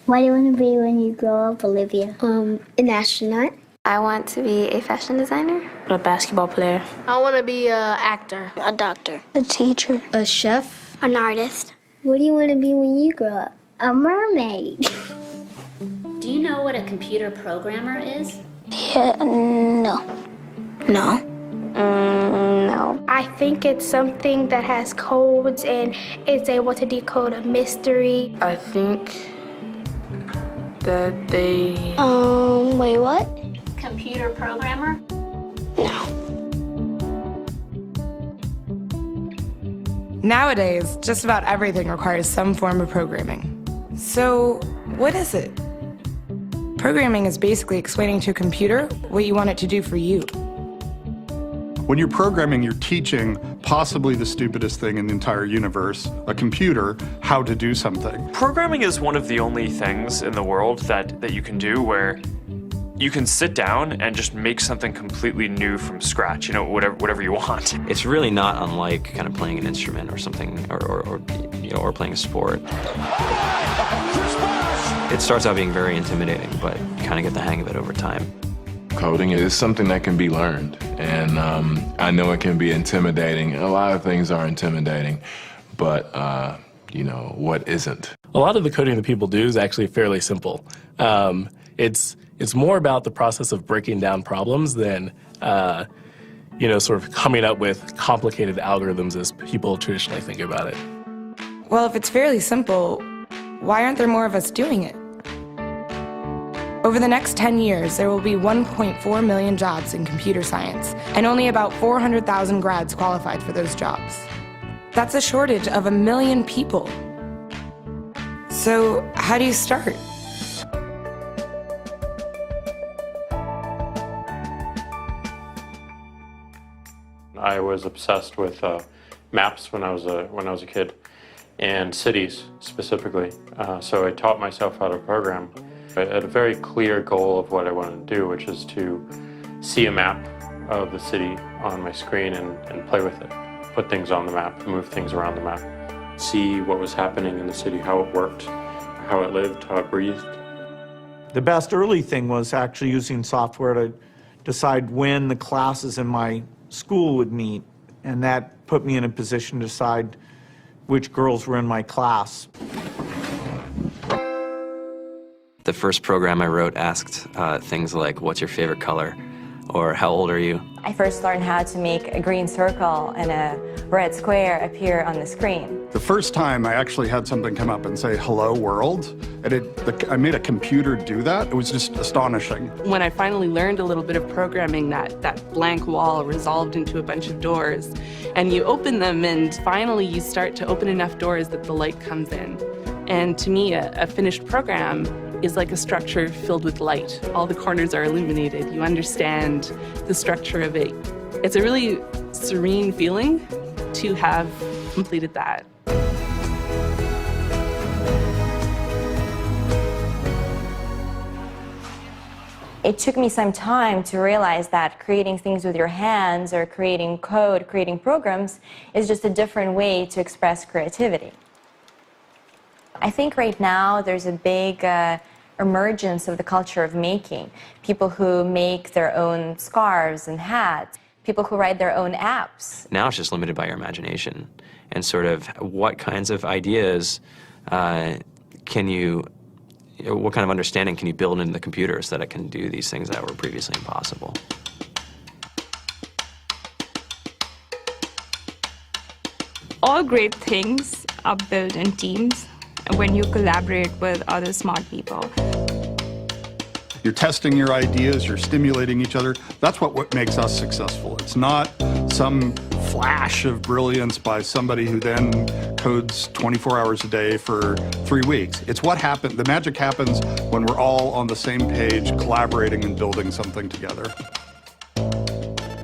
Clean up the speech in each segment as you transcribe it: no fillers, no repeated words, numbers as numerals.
What do you want to be when you grow up, Olivia? An astronaut. I want to be a fashion designer. A basketball player. I want to be an actor. A doctor. A teacher. A chef. An artist. What do you want to be when you grow up? A mermaid. Do you know what a computer programmer is? Yeah, no. No. No. I think it's something that has codes and is able to decode a mystery. I think that they... Wait, what? Computer programmer? Nowadays, just about everything requires some form of programming. So, what is it? Programming is basically explaining to a computer what you want it to do for you. When you're programming, you're teaching possibly the stupidest thing in the entire universe, a computer, how to do something. Programming is one of the only things in the world that you can do where you can sit down and just make something completely new from scratch, you know, whatever you want. It's really not unlike kind of playing an instrument or something, or playing a sport. It starts out being very intimidating, but you kind of get the hang of it over time. Coding is something that can be learned, and I know it can be intimidating. A lot of things are intimidating, but you know, what isn't? A lot of the coding that people do is actually fairly simple. It's more about the process of breaking down problems than, sort of coming up with complicated algorithms as people traditionally think about it. Well, if it's fairly simple, why aren't there more of us doing it? Over the next 10 years, there will be 1.4 million jobs in computer science, and only about 400,000 grads qualified for those jobs. That's a shortage of 1 million people. So, how do you start? I was obsessed with maps when I was a kid, and cities specifically. So I taught myself how to program. I had a very clear goal of what I wanted to do, which is to see a map of the city on my screen and play with it. Put things on the map, move things around the map. See what was happening in the city, how it worked, how it lived, how it breathed. The best early thing was actually using software to decide when the classes in my school would meet, and that put me in a position to decide which girls were in my class. The first program I wrote asked things like, what's your favorite color? Or how old are you? I first learned how to make a green circle and a red square appear on the screen. The first time I actually had something come up and say, hello world, and I made a computer do that. It was just astonishing. When I finally learned a little bit of programming, that blank wall resolved into a bunch of doors, and you open them, and finally you start to open enough doors that the light comes in. And to me, a finished program is like a structure filled with light. All the corners are illuminated. You understand the structure of it. It's a really serene feeling to have completed that. It took me some time to realize that creating things with your hands or creating code, creating programs, is just a different way to express creativity. I think right now there's a big emergence of the culture of making. People who make their own scarves and hats, people who write their own apps. Now it's just limited by your imagination and sort of what kinds of ideas what kind of understanding can you build into the computer so that it can do these things that were previously impossible. All great things are built in teams when you collaborate with other smart people. You're testing your ideas, you're stimulating each other. That's what makes us successful. It's not some flash of brilliance by somebody who then codes 24 hours a day for 3 weeks. It's what happens, the magic happens when we're all on the same page, collaborating and building something together.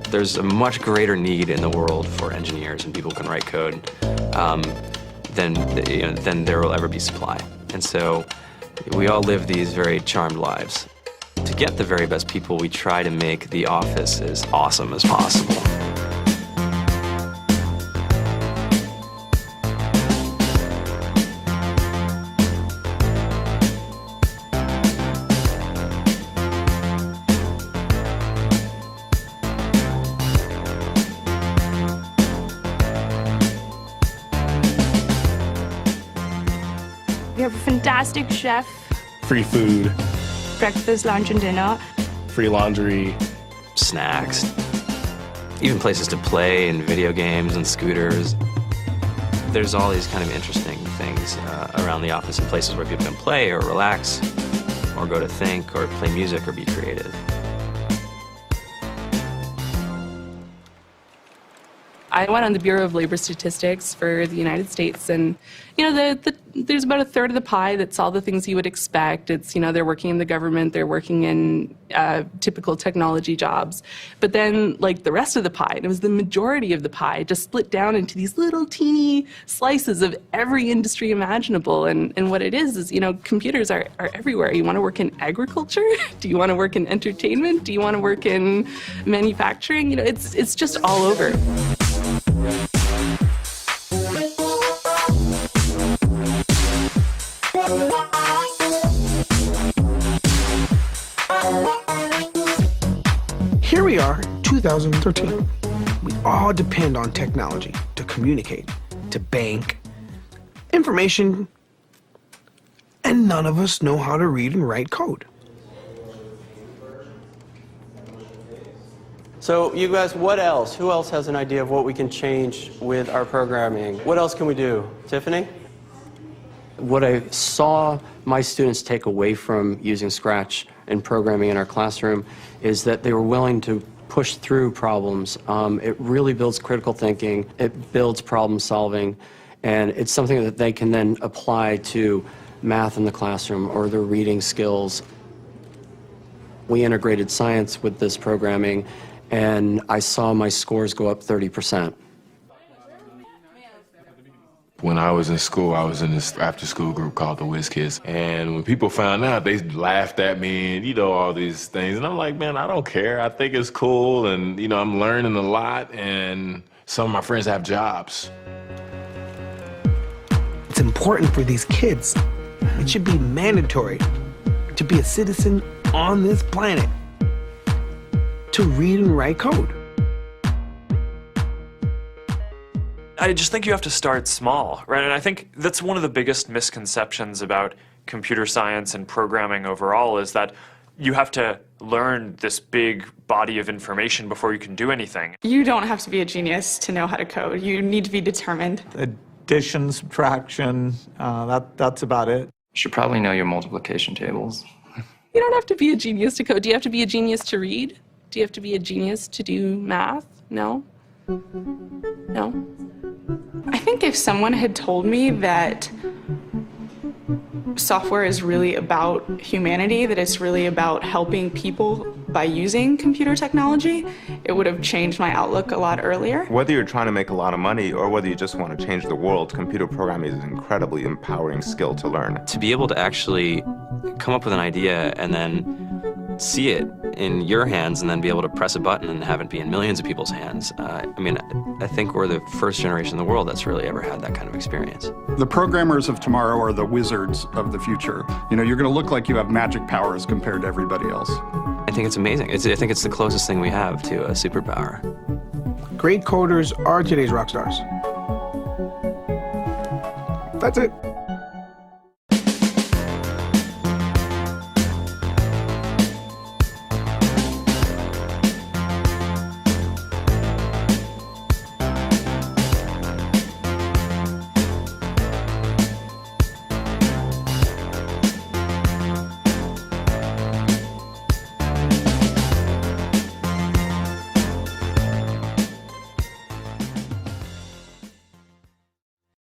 There's a much greater need in the world for engineers and people who can write code than there will ever be supply. And so we all live these very charmed lives. To get the very best people, we try to make the office as awesome as possible. We have a fantastic chef, Free food, breakfast, lunch, and dinner. free laundry, snacks, even places to play and video games and scooters. There's all these kind of interesting things around the office and places where people can play or relax or go to think or play music or be creative. I went on the Bureau of Labor Statistics for the United States, and there's about a third of the pie that's all the things you would expect. It's, they're working in the government, they're working in typical technology jobs. But then, like, the rest of the pie, and it was the majority of the pie, just split down into these little teeny slices of every industry imaginable. And what it is, computers are everywhere. You want to work in agriculture? Do you want to work in entertainment? Do you want to work in manufacturing? It's just all over. Here we are, 2013. We all depend on technology to communicate, to bank, information, and none of us know how to read and write code. So you guys, what else? Who else has an idea of what we can change with our programming? What else can we do? Tiffany? What I saw my students take away from using Scratch and programming in our classroom is that they were willing to push through problems. It really builds critical thinking, it builds problem solving, and it's something that they can then apply to math in the classroom or their reading skills. We integrated science with this programming, and I saw my scores go up 30%. When I was in school, I was in this after-school group called the Whiz Kids. And when people found out, they laughed at me and, all these things. And I'm like, man, I don't care. I think it's cool. And, I'm learning a lot. And some of my friends have jobs. It's important for these kids. It should be mandatory to be a citizen on this planet, to read and write code. I just think you have to start small, right? And I think that's one of the biggest misconceptions about computer science and programming overall is that you have to learn this big body of information before you can do anything. You don't have to be a genius to know how to code. You need to be determined. Addition, subtraction, that's about it. You should probably know your multiplication tables. You don't have to be a genius to code. Do you have to be a genius to read? Do you have to be a genius to do math? No? No? I think if someone had told me that software is really about humanity, that it's really about helping people by using computer technology, it would have changed my outlook a lot earlier. Whether you're trying to make a lot of money or whether you just want to change the world, computer programming is an incredibly empowering skill to learn. To be able to actually come up with an idea and then see it in your hands and then be able to press a button and have it be in millions of people's hands. I think we're the first generation in the world that's really ever had that kind of experience. The programmers of tomorrow are the wizards of the future. You're going to look like you have magic powers compared to everybody else. I think it's amazing. I think it's the closest thing we have to a superpower. Great coders are today's rock stars. That's it.